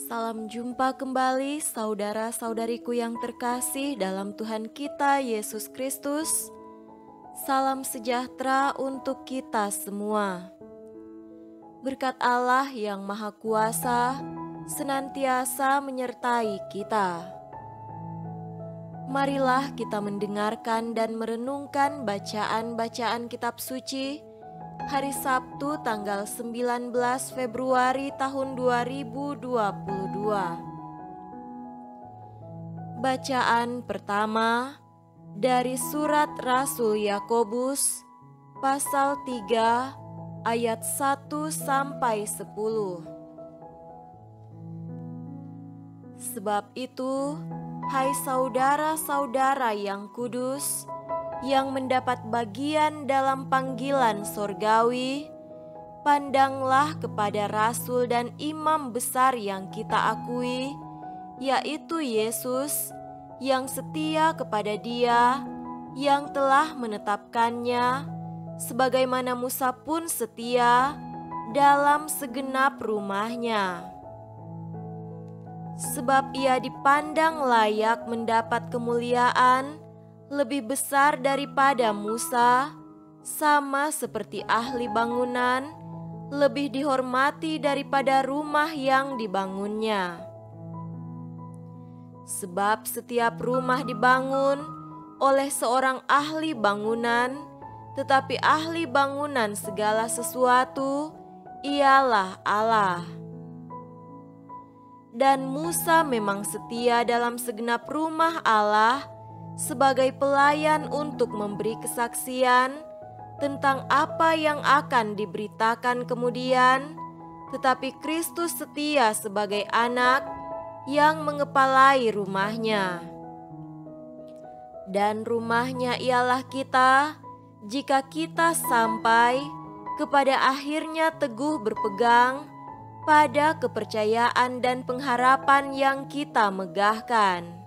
Salam jumpa kembali saudara-saudariku yang terkasih dalam Tuhan kita Yesus Kristus. Salam sejahtera untuk kita semua. Berkat Allah yang Maha Kuasa senantiasa menyertai kita. Marilah kita mendengarkan dan merenungkan bacaan-bacaan kitab suci hari Sabtu tanggal 19 Februari tahun 2022. Bacaan pertama dari surat Rasul Yakobus pasal 3 ayat 1 sampai 10. Sebab itu, hai saudara-saudara yang kudus, yang mendapat bagian dalam panggilan sorgawi, pandanglah kepada Rasul dan Imam besar yang kita akui, yaitu Yesus, yang setia kepada Dia yang telah menetapkannya, sebagaimana Musa pun setia dalam segenap rumahnya. Sebab Ia dipandang layak mendapat kemuliaan lebih besar daripada Musa, sama seperti ahli bangunan, lebih dihormati daripada rumah yang dibangunnya. Sebab setiap rumah dibangun oleh seorang ahli bangunan, tetapi ahli bangunan segala sesuatu ialah Allah. Dan Musa memang setia dalam segenap rumah Allah, sebagai pelayan untuk memberi kesaksian tentang apa yang akan diberitakan kemudian, tetapi Kristus setia sebagai anak yang mengepalai rumahnya. Dan rumahnya ialah kita, jika kita sampai kepada akhirnya teguh berpegang pada kepercayaan dan pengharapan yang kita megahkan.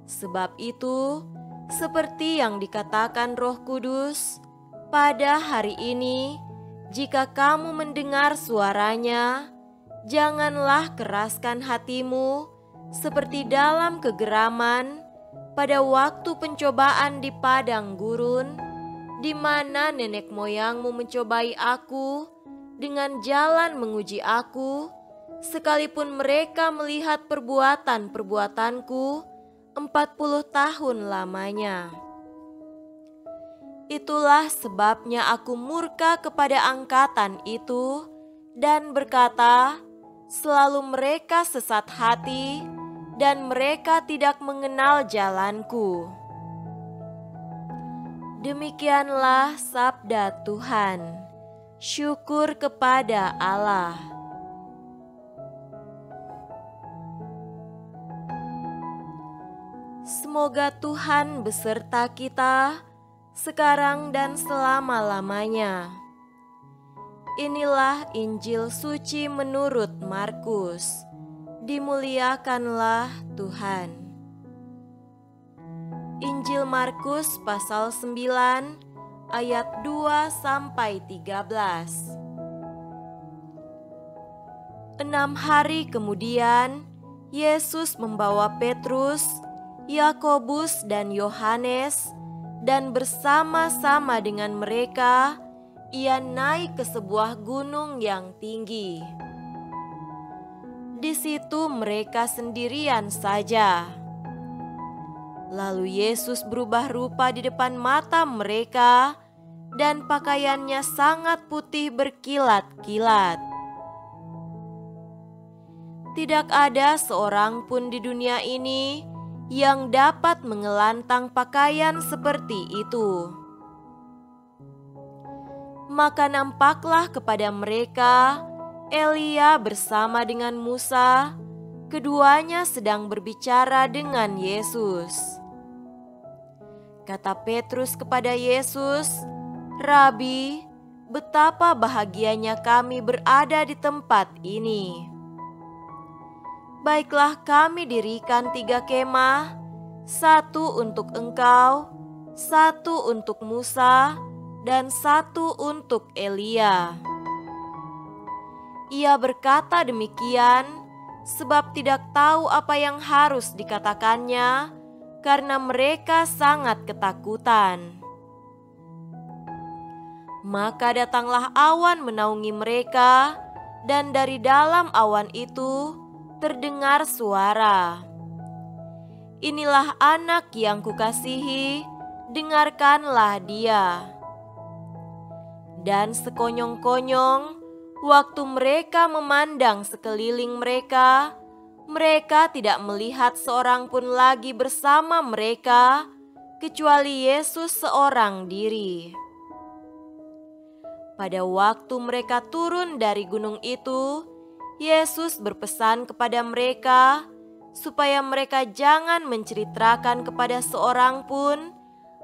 Sebab itu, seperti yang dikatakan Roh Kudus, pada hari ini, jika kamu mendengar suaranya, janganlah keraskan hatimu seperti dalam kegeraman pada waktu pencobaan di padang gurun, di mana nenek moyangmu mencobai aku dengan jalan menguji aku, sekalipun mereka melihat perbuatan-perbuatanku 40 tahun lamanya. Itulah sebabnya aku murka kepada angkatan itu dan berkata, selalu mereka sesat hati dan mereka tidak mengenal jalanku. Demikianlah sabda Tuhan. Syukur kepada Allah. Semoga Tuhan beserta kita sekarang dan selama-lamanya. Inilah Injil suci menurut Markus. Dimuliakanlah Tuhan. Injil Markus pasal 9 ayat 2 sampai 13. 6 hari kemudian, Yesus membawa Petrus, Yakobus dan Yohanes, dan bersama-sama dengan mereka Ia naik ke sebuah gunung yang tinggi. Di situ mereka sendirian saja. Lalu Yesus berubah rupa di depan mata mereka, dan pakaiannya sangat putih berkilat-kilat. Tidak ada seorang pun di dunia ini yang dapat mengelantang pakaian seperti itu. Maka nampaklah kepada mereka Elia bersama dengan Musa, keduanya sedang berbicara dengan Yesus. Kata Petrus kepada Yesus, "Rabi, betapa bahagianya kami berada di tempat ini. Baiklah kami dirikan 3 kemah, 1 untuk engkau, 1 untuk Musa, dan 1 untuk Elia." Ia berkata demikian sebab tidak tahu apa yang harus dikatakannya, karena mereka sangat ketakutan. Maka datanglah awan menaungi mereka, dan dari dalam awan itu terdengar suara, "Inilah anak yang kukasihi, dengarkanlah dia." Dan sekonyong-konyong, waktu mereka memandang sekeliling mereka, mereka tidak melihat seorang pun lagi bersama mereka, kecuali Yesus seorang diri. Pada waktu mereka turun dari gunung itu, Yesus berpesan kepada mereka supaya mereka jangan menceritakan kepada seorang pun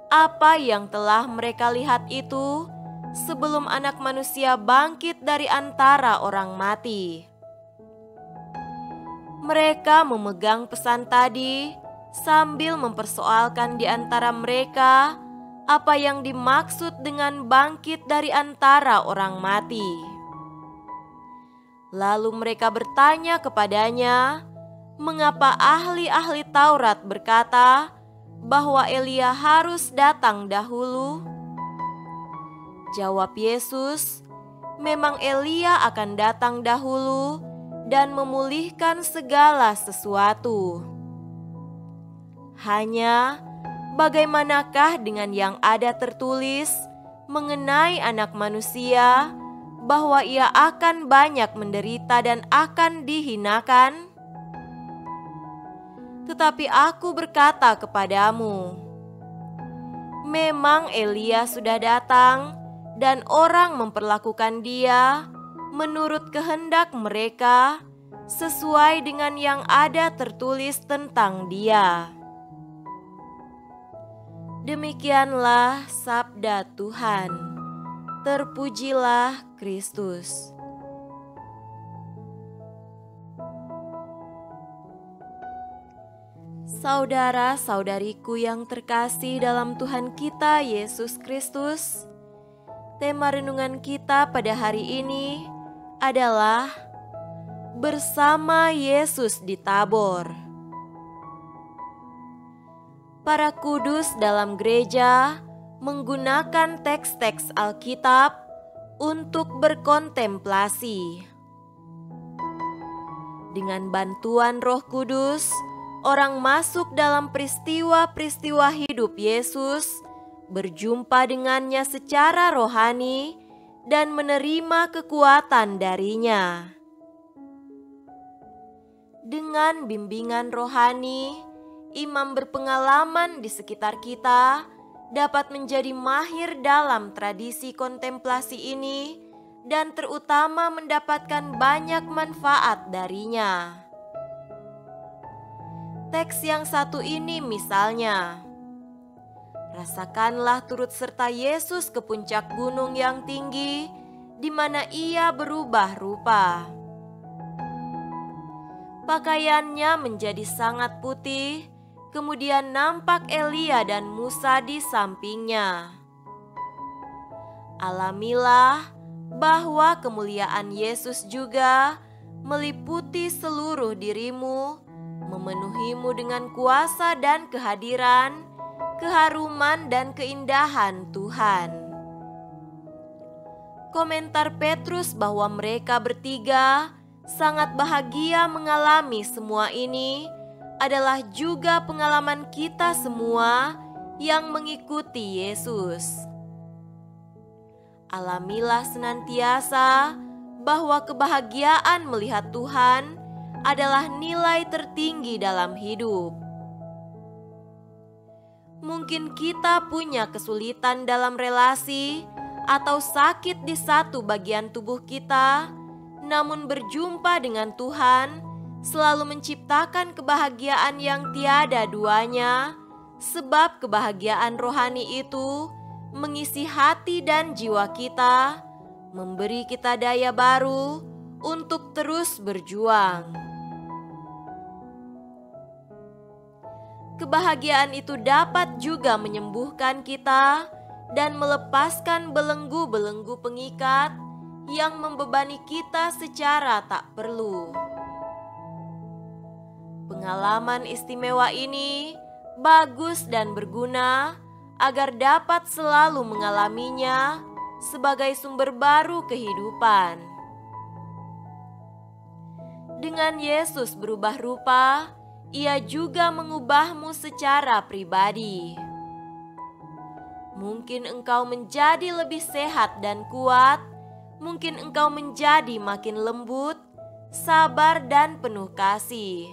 apa yang telah mereka lihat itu sebelum Anak Manusia bangkit dari antara orang mati. Mereka memegang pesan tadi sambil mempersoalkan di antara mereka apa yang dimaksud dengan bangkit dari antara orang mati. Lalu mereka bertanya kepadanya, mengapa ahli-ahli Taurat berkata bahwa Elia harus datang dahulu? Jawab Yesus, memang Elia akan datang dahulu dan memulihkan segala sesuatu. Hanya bagaimanakah dengan yang ada tertulis mengenai Anak Manusia, bahwa ia akan banyak menderita dan akan dihinakan? Tetapi aku berkata kepadamu, memang Elia sudah datang, dan orang memperlakukan dia menurut kehendak mereka, sesuai dengan yang ada tertulis tentang dia. Demikianlah sabda Tuhan. Terpujilah Kristus. Saudara-saudariku yang terkasih dalam Tuhan kita Yesus Kristus, tema renungan kita pada hari ini adalah bersama Yesus di Tabor. Para kudus dalam gereja menggunakan teks-teks Alkitab untuk berkontemplasi. Dengan bantuan Roh Kudus, orang masuk dalam peristiwa-peristiwa hidup Yesus, berjumpa dengannya secara rohani, dan menerima kekuatan darinya. Dengan bimbingan rohani, imam berpengalaman di sekitar kita dapat menjadi mahir dalam tradisi kontemplasi ini dan terutama mendapatkan banyak manfaat darinya. Teks yang satu ini misalnya, rasakanlah turut serta Yesus ke puncak gunung yang tinggi, di mana ia berubah rupa. Pakaiannya menjadi sangat putih, kemudian nampak Elia dan Musa di sampingnya. Alamilah bahwa kemuliaan Yesus juga meliputi seluruh dirimu, memenuhimu dengan kuasa dan kehadiran, keharuman dan keindahan Tuhan. Komentar Petrus bahwa mereka bertiga sangat bahagia mengalami semua ini adalah juga pengalaman kita semua yang mengikuti Yesus. Alamilah senantiasa bahwa kebahagiaan melihat Tuhan adalah nilai tertinggi dalam hidup. Mungkin kita punya kesulitan dalam relasi atau sakit di satu bagian tubuh kita, namun berjumpa dengan Tuhan selalu menciptakan kebahagiaan yang tiada duanya, sebab kebahagiaan rohani itu mengisi hati dan jiwa kita, memberi kita daya baru untuk terus berjuang. Kebahagiaan itu dapat juga menyembuhkan kita dan melepaskan belenggu-belenggu pengikat yang membebani kita secara tak perlu. Pengalaman istimewa ini bagus dan berguna agar dapat selalu mengalaminya sebagai sumber baru kehidupan. Dengan Yesus berubah rupa, Ia juga mengubahmu secara pribadi. Mungkin engkau menjadi lebih sehat dan kuat, mungkin engkau menjadi makin lembut, sabar, dan penuh kasih.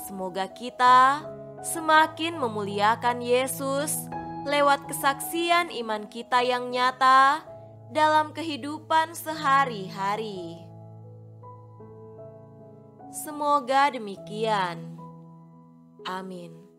Semoga kita semakin memuliakan Yesus lewat kesaksian iman kita yang nyata dalam kehidupan sehari-hari. Semoga demikian. Amin.